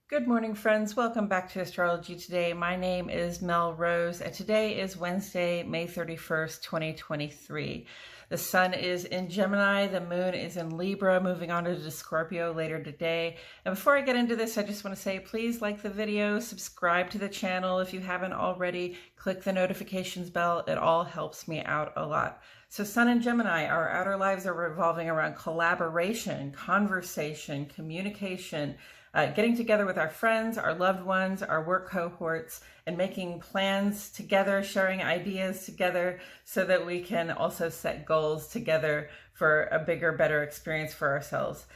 Good morning, friends. Welcome back to Astrology Today. My name is Mel Rose, and today is Wednesday, May 31st, 2023. The sun is in Gemini, the moon is in Libra, moving on to Scorpio later today. And before I get into this, I just want to say, please like the video, subscribe to the channel if you haven't already, click the notifications bell. It all helps me out a lot. So Sun in Gemini, our outer lives are revolving around collaboration, conversation, communication, getting together with our friends, our loved ones, our work cohorts, and making plans together, sharing ideas together so that we can also set goals together for a bigger, better experience for ourselves.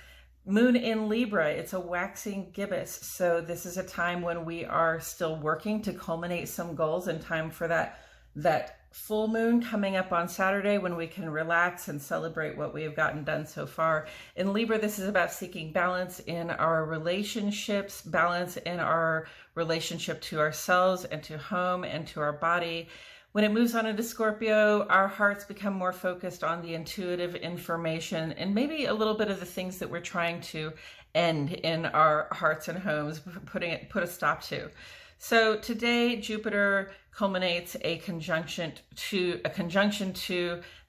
Moon in Libra, it's a waxing gibbous. So this is a time when we are still working to culminate some goals, and time for that full moon coming up on Saturday when we can relax and celebrate what we have gotten done so far. In Libra, this is about seeking balance in our relationships, balance in our relationship to ourselves and to home and to our body. When it moves on into Scorpio, our hearts become more focused on the intuitive information and maybe a little bit of the things that we're trying to end in our hearts and homes, put a stop to. So today, Jupiter culminates a conjunction to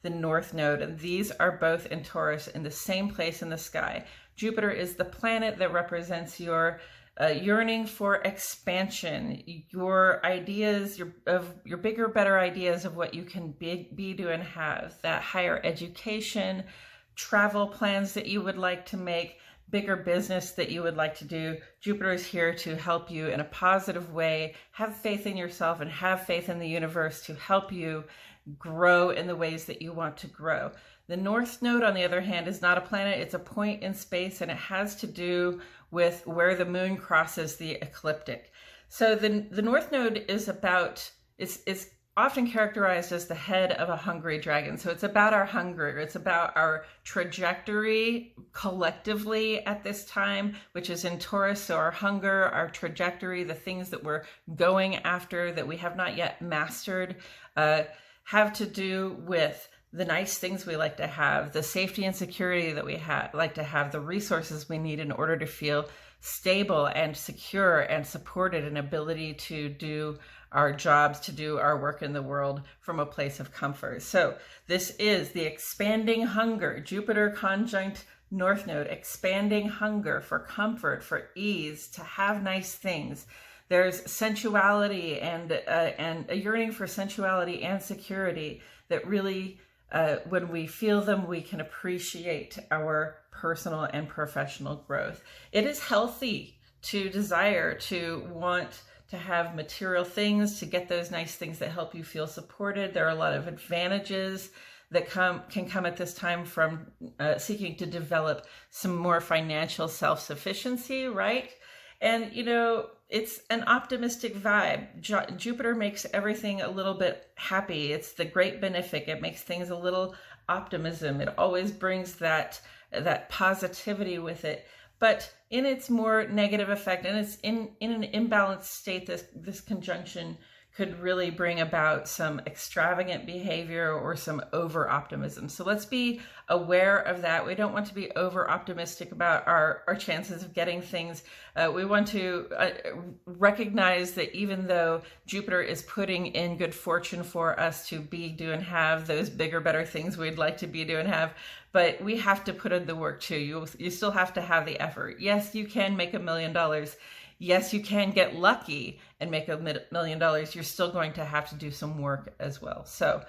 the North Node, and these are both in Taurus in the same place in the sky. Jupiter is the planet that represents your yearning for expansion, your ideas, your bigger, better ideas of what you can be, do, and have, that higher education, travel plans that you would like to make, bigger business that you would like to do. Jupiter is here to help you in a positive way. Have faith in yourself and have faith in the universe to help you grow in the ways that you want to grow. The North Node, on the other hand, is not a planet. It's a point in space, and it has to do with where the moon crosses the ecliptic. So the North Node is about, it's often characterized as the head of a hungry dragon. So it's about our hunger. It's about our trajectory collectively at this time, which is in Taurus. So our hunger, our trajectory, the things that we're going after that we have not yet mastered, have to do with the nice things we like to have, the safety and security that we like to have, the resources we need in order to feel stable and secure and supported, and ability to do our jobs, to do our work in the world from a place of comfort. So this is the expanding hunger, Jupiter conjunct North Node, expanding hunger for comfort, for ease, to have nice things. There's sensuality and a yearning for sensuality and security that really, when we feel them, we can appreciate our personal and professional growth. It is healthy to desire, to want to have material things, to get those nice things that help you feel supported. There are a lot of advantages that can come at this time from seeking to develop some more financial self-sufficiency, right? And, you know, it's an optimistic vibe. Jupiter makes everything a little bit happy. It's the great benefic. It makes things a little optimism. It always brings that positivity with it. But in its more negative effect, and it's in an imbalanced state, this conjunction could really bring about some extravagant behavior or some over optimism. So let's be aware of that. We don't want to be over optimistic about our chances of getting things. We want to recognize that even though Jupiter is putting in good fortune for us to be, do, and have those bigger, better things we'd like to be, do, and have, but we have to put in the work too. You still have to have the effort. Yes, you can make $1 million. Yes, you can get lucky and make $1 million. You're still going to have to do some work as well. So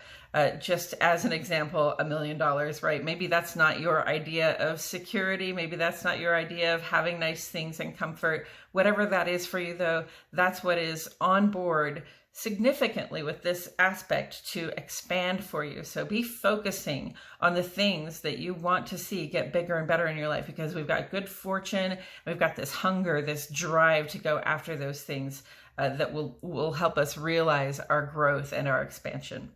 just as an example, $1 million, right? Maybe that's not your idea of security. Maybe that's not your idea of having nice things and comfort. Whatever that is for you, though, that's what is on board significantly with this aspect to expand for you. So be focusing on the things that you want to see get bigger and better in your life, because we've got good fortune, we've got this hunger, this drive to go after those things that will help us realize our growth and our expansion.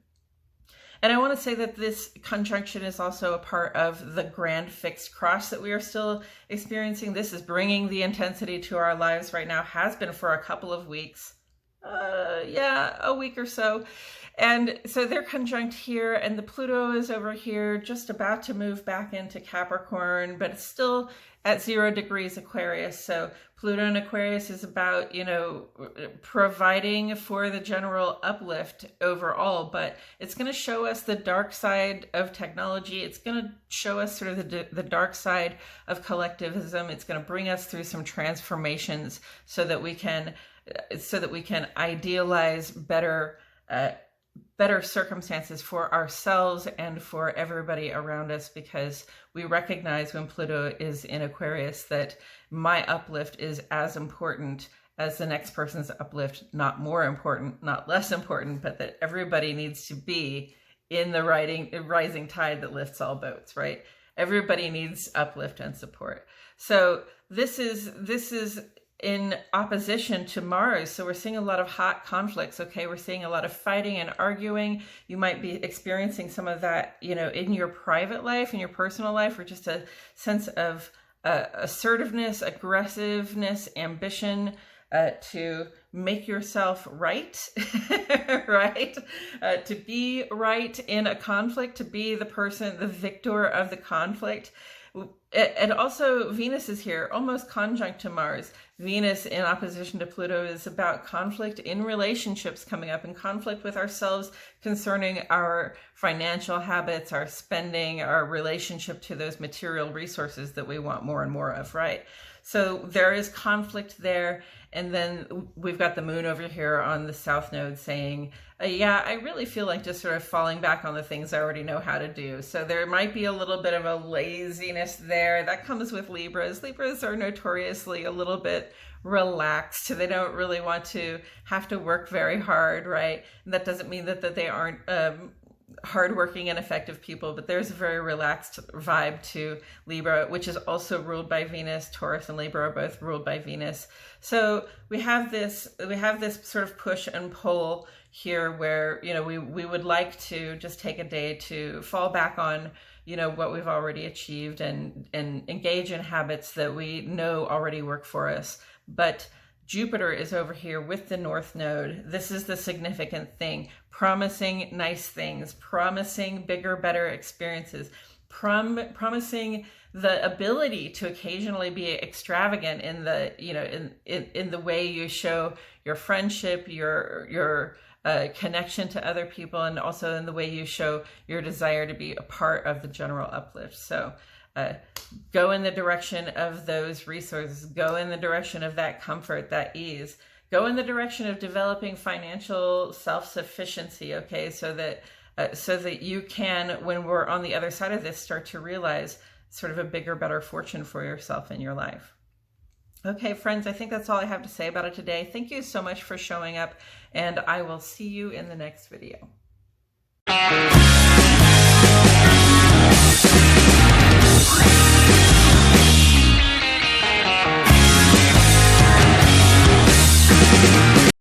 And I want to say that this conjunction is also a part of the grand fixed cross that we are still experiencing. This is bringing the intensity to our lives right now, has been for a couple of weeks. yeah, a week or so. And so they're conjunct here, and the Pluto is over here, just about to move back into Capricorn, but it's still at 0 degrees Aquarius. So Pluto in Aquarius is about, you know, providing for the general uplift overall, but it's going to show us the dark side of technology. It's going to show us sort of the dark side of collectivism. It's going to bring us through some transformations so that we can idealize better circumstances for ourselves and for everybody around us, because we recognize when Pluto is in Aquarius that my uplift is as important as the next person's uplift, not more important, not less important, but that everybody needs to be in the rising tide that lifts all boats, right? Everybody needs uplift and support. So this is in opposition to Mars. So we're seeing a lot of hot conflicts. Okay. We're seeing a lot of fighting and arguing. You might be experiencing some of that, you know, in your private life, in your personal life, or just a sense of assertiveness, aggressiveness, ambition, to make yourself right, right? To be right in a conflict, to be the person, the victor of the conflict. And also Venus is here, almost conjunct to Mars. Venus in opposition to Pluto is about conflict in relationships coming up, and conflict with ourselves concerning our financial habits, our spending, our relationship to those material resources that we want more and more of, right? So there is conflict there. And then we've got the moon over here on the South Node saying, yeah, I really feel like just sort of falling back on the things I already know how to do. So there might be a little bit of a laziness there. That comes with Libras. Libras are notoriously a little bit relaxed. They don't really want to have to work very hard, right? And that doesn't mean that they aren't hardworking and effective people, but there's a very relaxed vibe to Libra, which is also ruled by Venus. Taurus and Libra are both ruled by Venus. So we have this sort of push and pull here where, you know, we would like to just take a day to fall back on, you know, what we've already achieved and engage in habits that we know already work for us. But Jupiter is over here with the North Node. This is the significant thing. Promising nice things, promising bigger, better experiences, promising the ability to occasionally be extravagant in the, you know, in the way you show your friendship, your connection to other people, and also in the way you show your desire to be a part of the general uplift. So go in the direction of those resources, go in the direction of that comfort, that ease, go in the direction of developing financial self-sufficiency, okay, so that you can, when we're on the other side of this, start to realize sort of a bigger, better fortune for yourself in your life. Okay, friends, I think that's all I have to say about it today. Thank you so much for showing up, and I will see you in the next video.